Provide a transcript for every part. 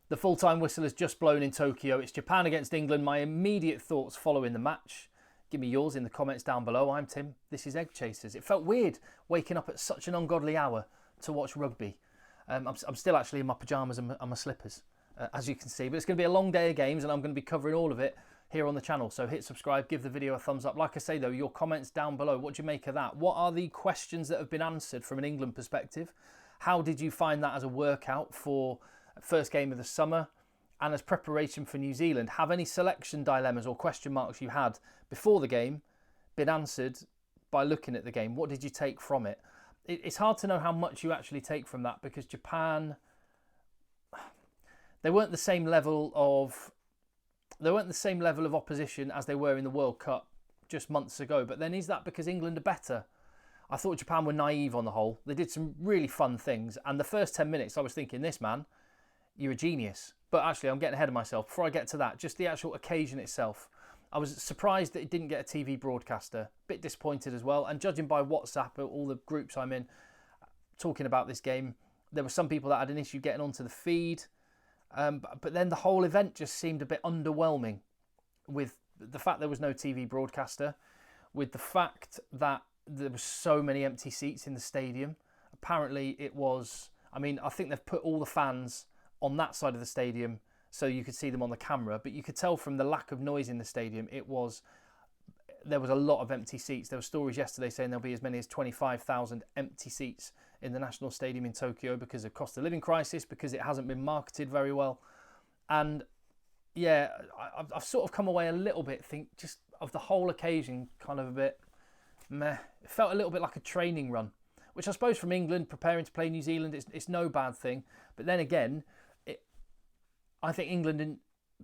The full-time whistle has just blown in Tokyo. It's Japan against England. My immediate thoughts following the match. Give me yours in the comments down below. I'm Tim. This is Egg Chasers. It felt weird waking up at such an ungodly hour to watch rugby. I'm still actually in my pyjamas and my slippers, as you can see. But it's going to be a long day of games and I'm going to be covering all of it here on the channel. So hit subscribe, give the video a thumbs up. Like I say though, your comments down below. What do you make of that? What are the questions that have been answered from an England perspective? How did you find that as a workout for first game of the summer and as preparation for New Zealand? Have any selection dilemmas or question marks you had before the game been answered by looking at the game? What did you take from it? It's hard to know how much you actually take from that because Japan, they weren't the same level of opposition as they were in the World Cup just months ago. But then is that because England are better? I thought Japan were naive on the whole. They did some really fun things. And the first 10 minutes I was thinking, this man, you're a genius. But actually I'm getting ahead of myself. Before I get to that, just the actual occasion itself. I was surprised that it didn't get a TV broadcaster. Bit disappointed as well. And judging by WhatsApp, all the groups I'm in, talking about this game, there were some people that had an issue getting onto the feed. But then the whole event just seemed a bit underwhelming with the fact there was no TV broadcaster, with the fact that there were so many empty seats in the stadium. Apparently it was, I think they've put all the fans on that side of the stadium so you could see them on the camera, but you could tell from the lack of noise in the stadium, there was a lot of empty seats. There were stories yesterday saying there'll be as many as 25,000 empty seats in the national stadium in Tokyo because of cost of living crisis, because it hasn't been marketed very well. And yeah, I've sort of come away a little bit, think just of the whole occasion, kind of a bit meh. It felt a little bit like a training run, which I suppose from England preparing to play New Zealand, it's no bad thing. But then again, I think England,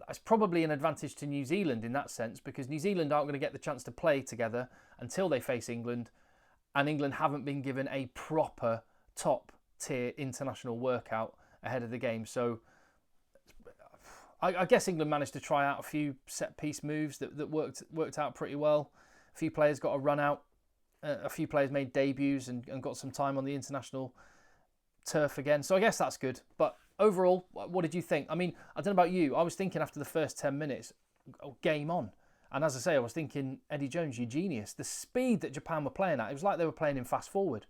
it's probably an advantage to New Zealand in that sense, because New Zealand aren't going to get the chance to play together until they face England, and England haven't been given a proper top tier international workout ahead of the game. So I guess England managed to try out a few set piece moves that worked out pretty well. A few players got a run out. A few players made debuts and got some time on the international turf again. So I guess that's good. But overall, what did you think? I don't know about you. I was thinking after the first 10 minutes, oh, game on. And as I say, I was thinking, Eddie Jones, you genius. The speed that Japan were playing at, it was like they were playing in fast forward.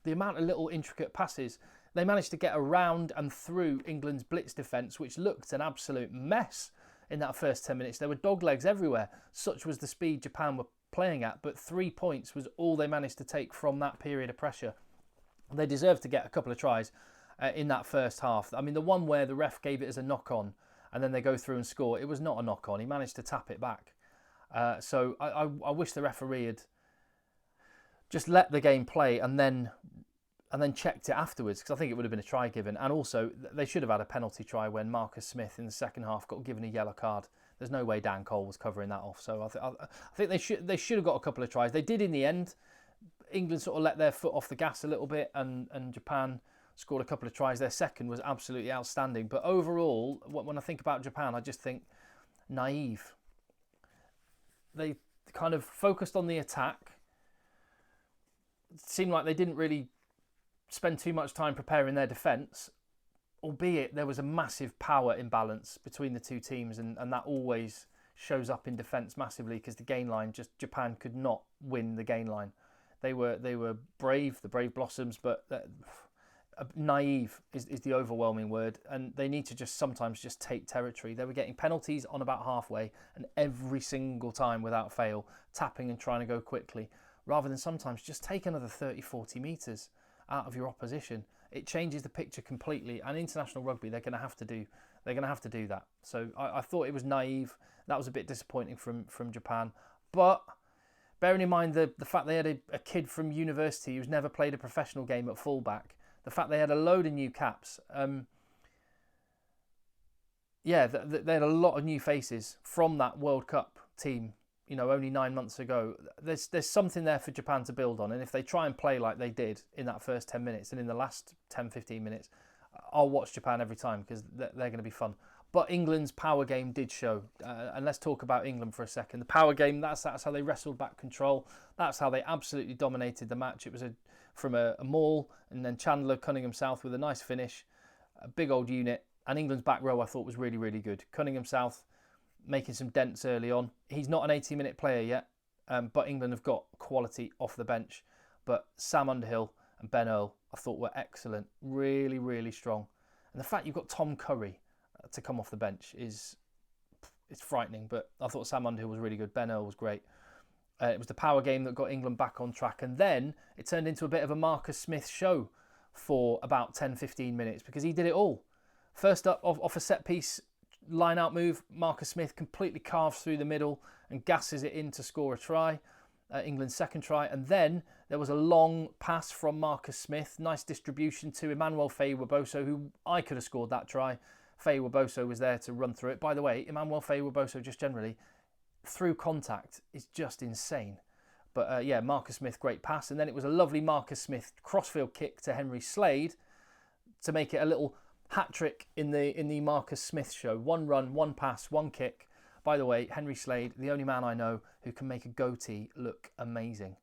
The amount of little intricate passes. They managed to get around and through England's blitz defence, which looked an absolute mess in that first 10 minutes. There were dog legs everywhere. Such was the speed Japan were playing at. But 3 points was all they managed to take from that period of pressure. They deserved to get a couple of tries in that first half. The one where the ref gave it as a knock-on and then they go through and score, it was not a knock-on. He managed to tap it back. So I wish the referee had just let the game play and then checked it afterwards, because I think it would have been a try given. And also, they should have had a penalty try when Marcus Smith in the second half got given a yellow card. There's no way Dan Cole was covering that off. So I think they should have got a couple of tries. They did in the end. England sort of let their foot off the gas a little bit, and Japan scored a couple of tries. Their second was absolutely outstanding. But overall, when I think about Japan, I just think naive. They kind of focused on the attack. It seemed like they didn't really spend too much time preparing their defence, albeit there was a massive power imbalance between the two teams, and that always shows up in defence massively, because the gain line, Japan could not win the gain line. They were brave, the brave blossoms, but naive is the overwhelming word, and they need to sometimes take territory. They were getting penalties on about halfway, and every single time without fail, tapping and trying to go quickly, rather than sometimes just take another 30-40 metres out of your opposition. It changes the picture completely, and international rugby, they're going to have to do that. So I thought it was naive. That was a bit disappointing from Japan, but bearing in mind the fact they had a kid from university who's never played a professional game at fullback, the fact they had a load of new caps, they had a lot of new faces from that World Cup team, only 9 months ago. There's something there for Japan to build on, and if they try and play like they did in that first 10 minutes and in the last 10-15 minutes, I'll watch Japan every time, because they're going to be fun. But England's power game did show, and let's talk about England for a second. The power game, that's how they wrestled back control. That's how they absolutely dominated the match. It was from a maul, and then Chandler Cunningham South with a nice finish. A big old unit. And England's back row I thought was really, really good. Cunningham South making some dents early on. He's not an 80-minute player yet, but England have got quality off the bench. But Sam Underhill and Ben Earl I thought were excellent. Really, really strong. And the fact you've got Tom Curry to come off the bench it's frightening. But I thought Sam Underhill was really good. Ben Earl was great. It was the power game that got England back on track. And then it turned into a bit of a Marcus Smith show for about 10-15 minutes because he did it all. First up, off a set-piece line-out move, Marcus Smith completely carves through the middle and gasses it in to score a try, England's second try. And then there was a long pass from Marcus Smith. Nice distribution to Emmanuel Faye-Weboso, who I could have scored that try. Faye-Weboso was there to run through it. By the way, Emmanuel Faye-Weboso, just generally, through contact, is just insane. But yeah, Marcus Smith, great pass. And then it was a lovely Marcus Smith crossfield kick to Henry Slade to make it a little hat-trick in the Marcus Smith show. One run, one pass, one kick. By the way, Henry Slade, the only man I know who can make a goatee look amazing.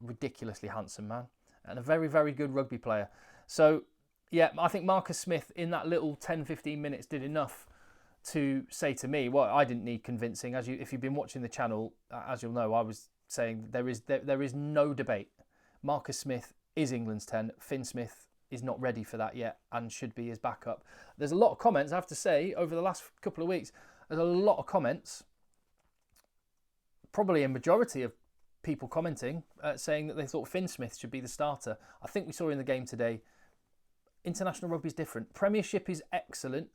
Ridiculously handsome man. And a very, very good rugby player. So, yeah, I think Marcus Smith in that little 10-15 minutes did enough to say to me, well, I didn't need convincing. If you've been watching the channel, as you'll know, I was saying there is no debate. Marcus Smith is England's 10. Finn Smith is not ready for that yet and should be his backup. There's a lot of comments, I have to say, over the last couple of weeks. There's a lot of comments, probably a majority of people commenting, saying that they thought Finn Smith should be the starter. I think we saw in the game today, international rugby is different. Premiership is excellent.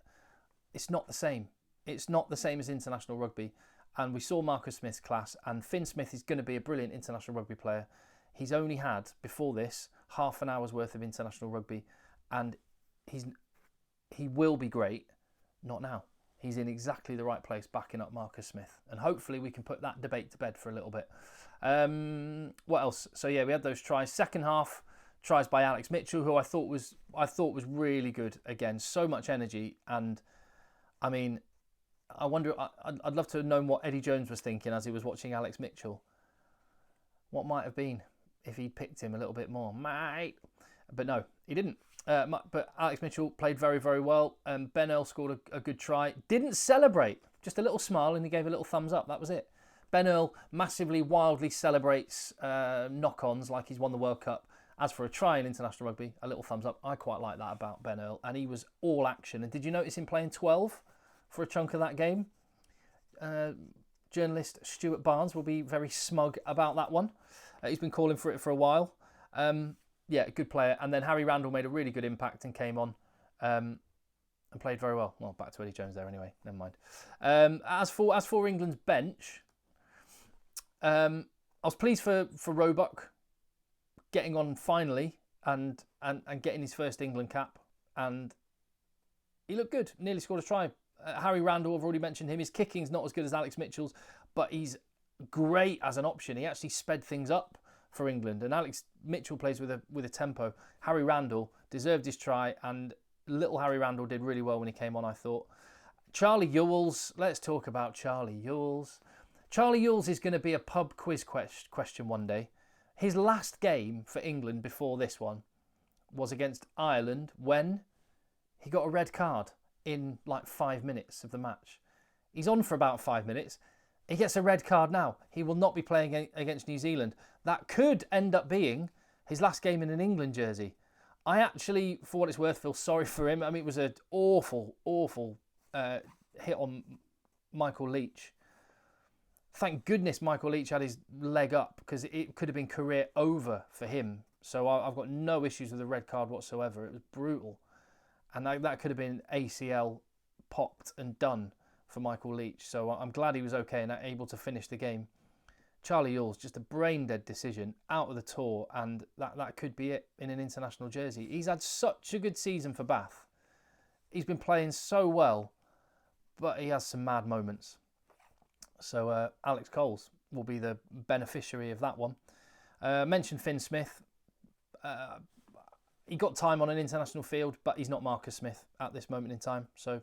It's not the same. It's not the same as international rugby. And we saw Marcus Smith's class, and Finn Smith is going to be a brilliant international rugby player. He's only had, before this, half an hour's worth of international rugby, and he will be great. Not now. He's in exactly the right place backing up Marcus Smith. And hopefully we can put that debate to bed for a little bit. What else? So yeah, we had those tries. Second half, tries by Alex Mitchell, who I thought was really good. Again, so much energy. And I mean, I wonder, I'd love to have known what Eddie Jones was thinking as he was watching Alex Mitchell. What might have been if he'd picked him a little bit more, mate. But no, he didn't. But Alex Mitchell played very, very well. Ben Earl scored a good try. Didn't celebrate. Just a little smile and he gave a little thumbs up. That was it. Ben Earl massively, wildly celebrates knock-ons like he's won the World Cup. As for a try in international rugby, a little thumbs up. I quite like that about Ben Earl. And he was all action. And did you notice him playing 12 for a chunk of that game? Journalist Stuart Barnes will be very smug about that one. He's been calling for it for a while. Yeah, good player. And then Harry Randall made a really good impact and came on and played very well. Well, back to Eddie Jones there anyway. Never mind. As for England's bench, I was pleased for Roebuck getting on finally and getting his first England cap. And he looked good. Nearly scored a try. Harry Randall, I've already mentioned him. His kicking's not as good as Alex Mitchell's, but he's great as an option. He actually sped things up for England, and Alex Mitchell plays with a tempo. Harry Randall deserved his try, and little Harry Randall did really well when he came on, I thought. Charlie Ewells, let's talk about Charlie Ewells. Charlie Ewells is going to be a pub quiz question one day. His last game for England before this one was against Ireland when he got a red card in like 5 minutes of the match. He's on for about 5 minutes. He gets a red card now. He will not be playing against New Zealand. That could end up being his last game in an England jersey. I actually, for what it's worth, feel sorry for him. I mean, it was an awful, awful hit on Michael Leach. Thank goodness Michael Leach had his leg up because it could have been career over for him. So I've got no issues with the red card whatsoever. It was brutal. And that could have been ACL popped and done for Michael Leach. So I'm glad he was okay and able to finish the game. Charlie Ewells, just a brain-dead decision, out of the tour, and that could be it in an international jersey. He's had such a good season for Bath. He's been playing so well, but he has some mad moments. So Alex Coles will be the beneficiary of that one. Mentioned Finn Smith. He got time on an international field, but he's not Marcus Smith at this moment in time. So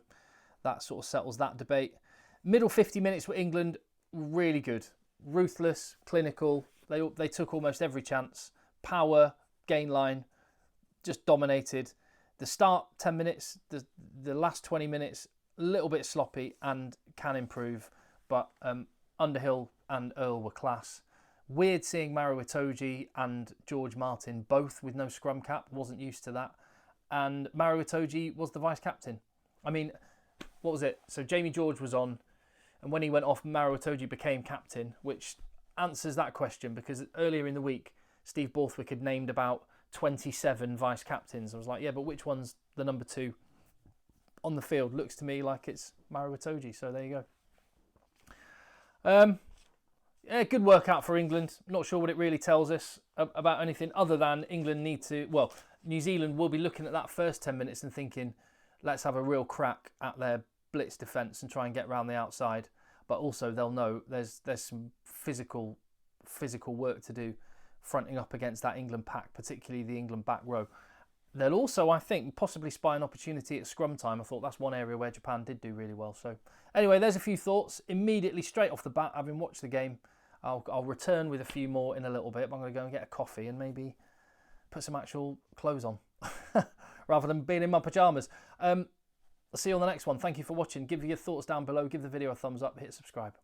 that sort of settles that debate. Middle 50 minutes for England, really good. Ruthless, clinical. They took almost every chance. Power, gain line, just dominated. The start 10 minutes, the last 20 minutes, a little bit sloppy and can improve. But Underhill and Earl were class. Weird seeing Maro Itoje and George Martin both with no scrum cap. Wasn't used to that. And Maro Itoje was the vice captain. I mean, what was it? So Jamie George was on, and when he went off, Maro Itoje became captain, which answers that question, because earlier in the week, Steve Borthwick had named about 27 vice captains. I was like, yeah, but which one's the number 2 on the field? Looks to me like it's Maro Itoje. So there you go. Yeah, good workout for England. Not sure what it really tells us about anything other than England need to... Well, New Zealand will be looking at that first 10 minutes and thinking, let's have a real crack at their blitz defence and try and get round the outside. But also they'll know there's some physical work to do fronting up against that England pack, particularly the England back row. They'll also, I think, possibly spy an opportunity at scrum time. I thought that's one area where Japan did do really well. So anyway, there's a few thoughts. Immediately, straight off the bat, having watched the game, I'll return with a few more in a little bit. But I'm going to go and get a coffee and maybe put some actual clothes on rather than being in my pyjamas. I'll see you on the next one. Thank you for watching. Give your thoughts down below. Give the video a thumbs up. Hit subscribe.